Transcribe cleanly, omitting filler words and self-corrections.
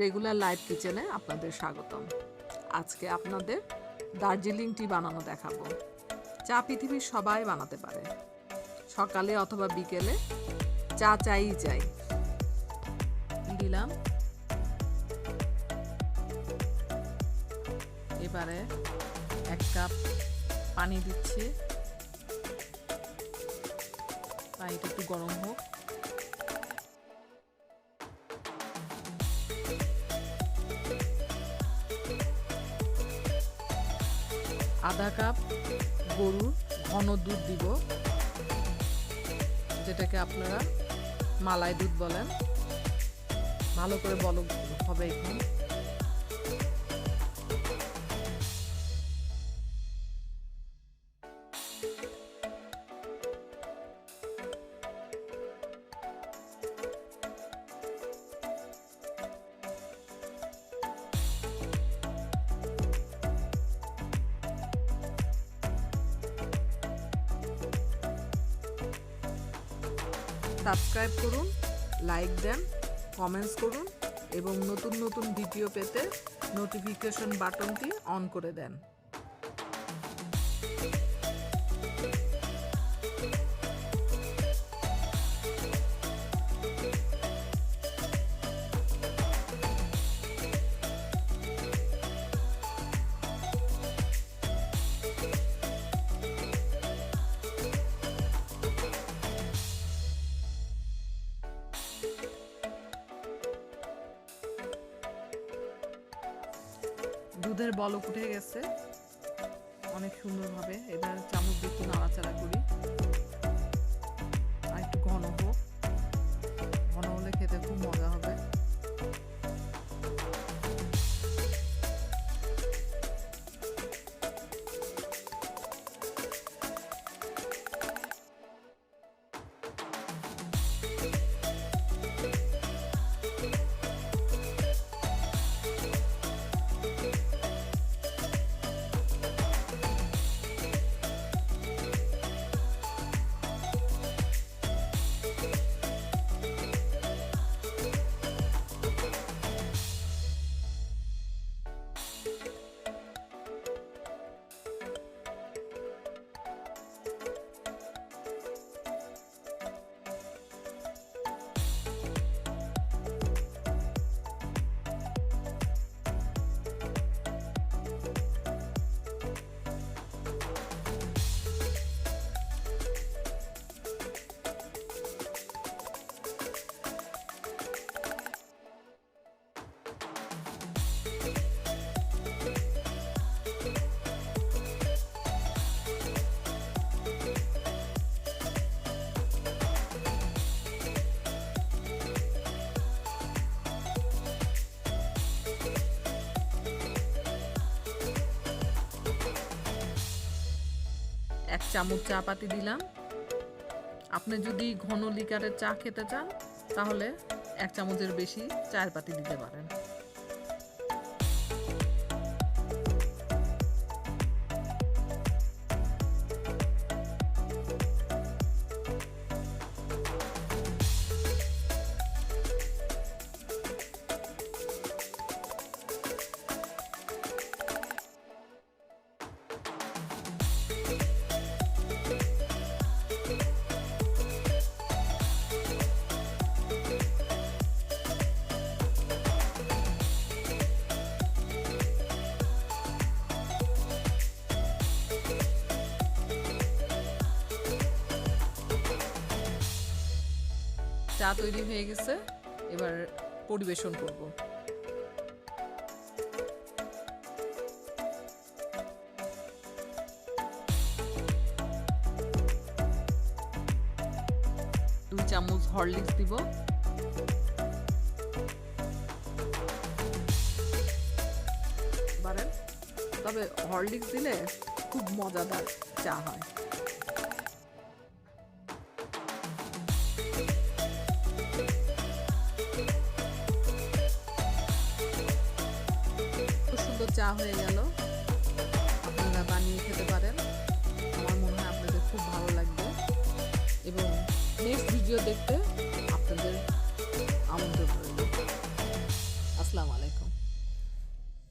Regular live কিচেনে আপনাদের স্বাগতম। আজকে আপনাদের দার্জিলিং টি বানানো দেখাবো। চা পৃথিবীর সবাই বানাতে পারে, সকালে অথবা বিকেলে চা চাই। দিলাম, এবারে 1 কাপ পানি দিচ্ছি। পানিটা একটু গরম হোক। আধা কাপ গরুর ঘন দুধ দিব, যেটাকে আপনারা মালাই দুধ বলেন। ভালো করে বলক হবে এখন। সাবস্ক্রাইব করুন, লাইক দেন, কমেন্টস করুন এবং নতুন নতুন ভিডিও পেতে নোটিফিকেশন বাটনটি অন করে দেন। দুধের বলক উঠে গেছে অনেক সুন্দরভাবে। এবার চামচ দিয়ে একটু নাড়াচাড়া করি। আর একটু ঘন হোক, ঘন হলে খেতে খুব মজা হবে। এক চামচ চা পাতি দিলাম। আপনি যদি ঘন লিকারের চা খেতে চান তাহলে 1 চামচের বেশি চায়ের পাতি দিতে পারেন। চা তৈরি হয়ে গেছে, এবার পরিবেশন করব। দুই চামচ হরলিক্স দিব। তবে হরলিক্স দিলে খুব মজাদার চা হয়। চা হয়ে গেল, আপনারা বানিয়ে খেতে পারেন। আমার মনে হয় আপনাদের খুব ভালো লাগবে এবং নেক্সট ভিডিও দেখতে আপনাদের আমন্ত্রণ রইল। আসসালামু আলাইকুম।